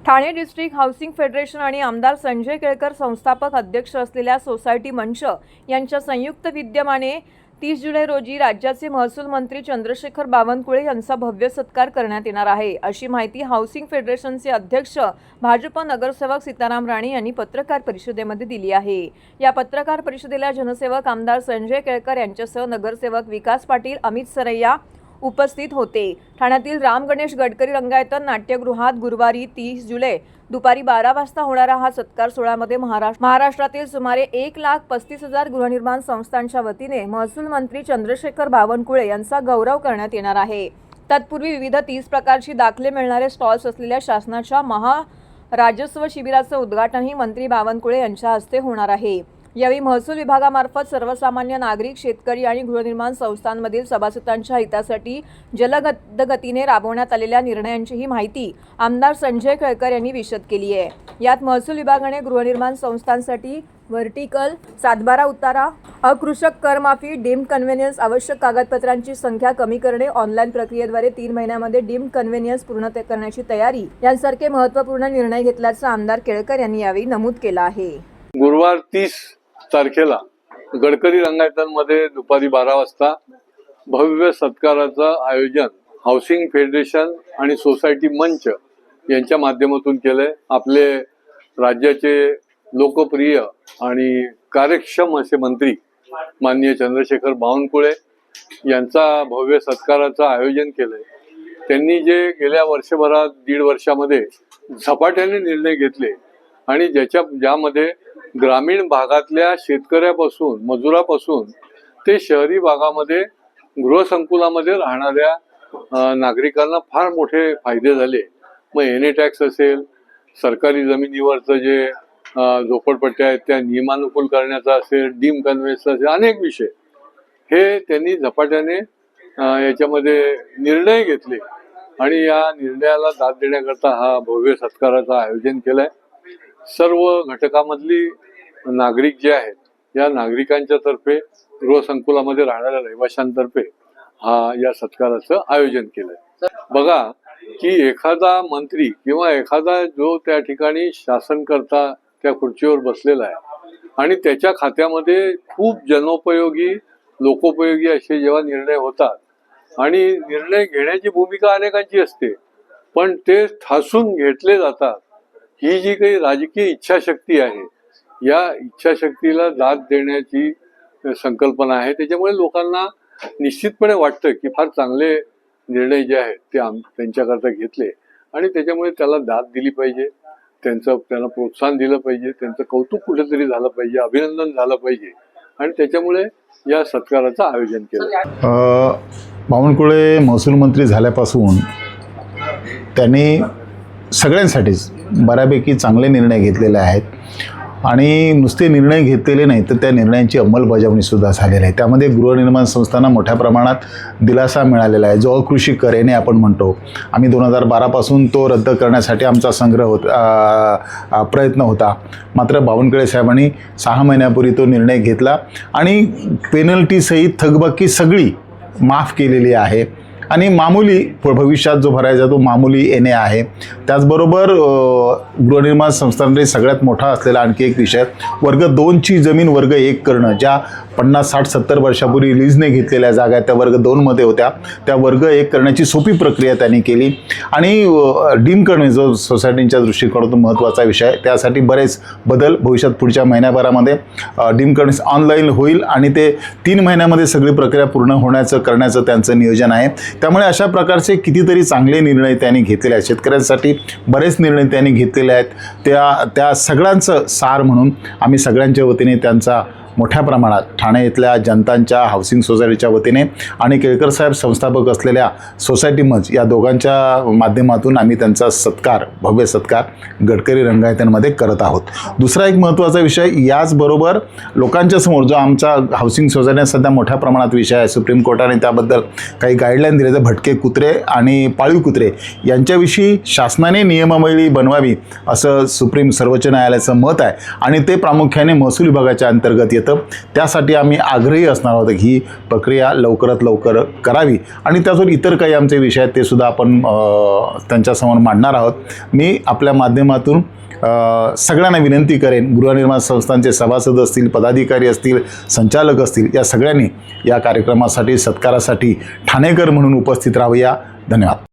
Thane district housing federation आणि आमदार संजय केळकर संस्थापक अध्यक्ष असलेल्या सोसायटी मंच यांच्या संयुक्त विद्यमाने 30 जुलै रोजी राज्याचे महसूल मंत्री चंद्रशेखर बावनकुळे यांचा भव्य सत्कार करण्यात येणार आहे, अशी माहिती हाऊसिंग फेडरेशनचे अध्यक्ष भाजप नगरसेवक सीताराम राणे यांनी पत्रकार परिषदेमध्ये दिली आहे। या पत्रकार परिषदेला जनसेवक आमदार संजय केळकर यांच्यासह नगरसेवक विकास पाटील, अमित सरैया उपस्थित होते। ठाण्यातील राम गणेश गडकरी रंगायतन नाट्यगृहात गुरुवारी 30 जुलै दुपारी 12 वाजता होणारा हा सत्कार सोहळ्यामध्ये महाराष्ट्रातील सुमारे 1,35,000 गृहनिर्माण संस्थांच्या वतीने महसूल मंत्री चंद्रशेखर बावनकुळे यांचा गौरव करण्यात येणार आहे। तत्पूर्वी विविध 30 प्रकारची दाखले मिळणारे स्टॉल्स असलेल्या शासनाच्या महाराजस्व शिबिराचं उद्घाटनही मंत्री बावनकुळे यांच्या हस्ते होणार आहे। यावेळी महसूल विभागामार्फत सर्वसामान्य नागरिक, शेतकरी आणि गृहनिर्माण संस्थांमधील सभासदांच्या हितासाठी जलद गतीने राबवण्यात आलेल्या निर्णयांचीही माहिती आमदार संजय केळकर यांनी विशद केली आहे। यात महसूल विभागाने गृहनिर्माण संस्थांसाठी व्हर्टिकल सातबारा उतारा, अकृषक करमाफी, डीम्ड कन्व्हेनियन्स, आवश्यक कागदपत्रांची संख्या कमी करणे, ऑनलाईन प्रक्रियेद्वारे 3 महिन्यांमध्ये डीम्ड कन्व्हेनियन्स पूर्ण करण्याची तयारी यांसारखे महत्त्वपूर्ण निर्णय घेतल्याचं आमदार केळकर यांनी यावेळी नमूद केलं आहे। गुरुवार 30 तारखेला गडकरी रंगायतनमध्ये दुपारी 12 वाजता भव्य सत्काराचं आयोजन हाऊसिंग फेडरेशन आणि सोसायटी मंच यांच्या माध्यमातून केलंय। आपले राज्याचे लोकप्रिय आणि कार्यक्षम असे मंत्री माननीय चंद्रशेखर बावनकुळे यांचा भव्य सत्काराचं आयोजन केलंय। त्यांनी जे गेल्या वर्षभरात 1.5 वर्षामध्ये झपाट्याने निर्णय घेतले आणि ज्यामध्ये ग्रामीण भागातल्या शेतकऱ्यापासून, मजुरापासून ते शहरी भागामध्ये गृहसंकुलामध्ये राहणाऱ्या नागरिकांना फार मोठे फायदे झाले। मग एने टॅक्स असेल, सरकारी जमिनीवरचं जे झोपडपट्ट्या आहेत त्या नियमानुकूल करण्याचा असेल, डीम कन्व्हेन्स असेल, अनेक विषय हे त्यांनी झपाट्याने याच्यामध्ये निर्णय घेतले आणि या निर्णयाला दाद देण्याकरता हा भव्य सत्काराचं आयोजन केलंय। सर्व घटकामधली नागरिक जे आहेत या नागरिकांच्या तर्फे गृहसंकुलामध्ये राहणाऱ्या रहिवाशांतर्फे या सत्काराचं आयोजन केलंय। बघा की एखादा मंत्री किंवा एखादा जो त्या ठिकाणी शासनकर्ता त्या खुर्चीवर बसलेला आहे आणि त्याच्या खात्यामध्ये खूप जनोपयोगी, लोकोपयोगी असे जेव्हा निर्णय होतात आणि निर्णय घेण्याची भूमिका अनेकांची असते, पण ते ठासून घेतले जातात। ही जी काही राजकीय इच्छाशक्ती आहे, या इच्छाशक्तीला दाद देण्याची संकल्पना आहे। त्याच्यामुळे लोकांना निश्चितपणे वाटतं की फार चांगले निर्णय जे आहेत ते त्यांच्याकरता घेतले आणि त्याच्यामुळे त्याला दाद दिली पाहिजे, त्यांना प्रोत्साहन दिलं पाहिजे, त्यांचं कौतुक कुठेतरी झालं पाहिजे, अभिनंदन झालं पाहिजे आणि त्याच्यामुळे या सत्काराचं आयोजन केलं। बावनकुळे महसूल मंत्री झाल्यापासून त्यांनी सगळ्यांसाठीच बऱ्यापैकी चांगले निर्णय घेतलेले आहेत आणि नुसते निर्णय घेतलेले नाही तर त्या निर्णयांची अंमलबजावणीसुद्धा झालेली आहे। त्यामध्ये गृहनिर्माण संस्थांना मोठ्या प्रमाणात दिलासा मिळालेला आहे। जो अकृषी कर येणे आपण म्हणतो, आम्ही 2012 पासून तो रद्द करण्यासाठी आमचा प्रयत्न होता, मात्र बावनकुळे साहेबांनी 6 महिन्यापूर्वी तो निर्णय घेतला आणि पेनल्टीसहित थकबाकी सगळी माफ केलेली आहे आणि मामूली भविष्यात जो भरायचा तो मामूली येणे आहे। त्याचबरोबर गृहनिर्माण संस्थांमध्ये सगळ्यात मोठा असलेला आणखी एक विषय, वर्ग 2ची जमीन वर्ग 1 करणं। ज्या 50, 60, 70 वर्षापूर्वी लीजने घेतलेल्या जागा त्या वर्ग 2मध्ये होत्या, त्या वर्ग 1 करण्याची सोपी प्रक्रिया त्यांनी केली आणि डीम करणे जो सोसायटींच्या दृष्टिकोनातून महत्त्वाचा विषय आहे, त्यासाठी बरेच बदल भविष्यात पुढच्या महिन्याभरामध्ये डीम करणे ऑनलाईन होईल आणि ते 3 महिन्यामध्ये सगळी प्रक्रिया पूर्ण करण्याचं त्यांचं नियोजन आहे। त्यामुळे अशा प्रकारचे कितीतरी चांगले निर्णय त्यांनी घेतलेले आहेत। शेतकऱ्यांसाठी बरेच निर्णय त्यांनी घेतलेले आहेत। त्या सगळ्यांचं सार म्हणून आम्ही सगळ्यांच्या वतीने त्यांचा मोठ्या प्रमाणात ठाणे इथल्या जनतांच्या हाऊसिंग सोसायटीच्या वतीने आणि केळकर साहेब संस्थापक असलेल्या सोसायटी मंच या दोघांच्या माध्यमातून आम्ही त्यांचा भव्य सत्कार गडकरी रंगायतनमध्ये करत आहोत। दुसरा एक महत्त्वाचा विषय, याचबरोबर लोकांच्या समोर जो आमचा हाऊसिंग सोसायटी सध्या मोठ्या प्रमाणात विषय आहे, सुप्रीम कोर्टाने त्याबद्दल काही गाईडलाईन दिले, तर भटके कुत्रे आणि पाळीव कुत्रे यांच्याविषयी शासनाने नियमावली बनवावी असं सर्वोच्च न्यायालयाचं मत आहे आणि ते प्रामुख्याने महसूल विभागाच्या अंतर्गत येतं। येतं. त्यासाठी आम्ही आग्रही असणार आहोत की ही प्रक्रिया लवकरात लवकर करावी आणि त्यातून इतर काही आमचे विषय आहेत ते सुद्धा आपण त्यांच्यासमोर मांडणार आहोत. मी आपल्या माध्यमातून सगळ्यांना विनंती करेन, गृहनिर्माण संस्थांचे सभासद असतील, पदाधिकारी असतील, संचालक असतील, या सगळ्यांनी या कार्यक्रमासाठी, सत्कारासाठी ठाणेकर म्हणून उपस्थित राहावया. धन्यवाद.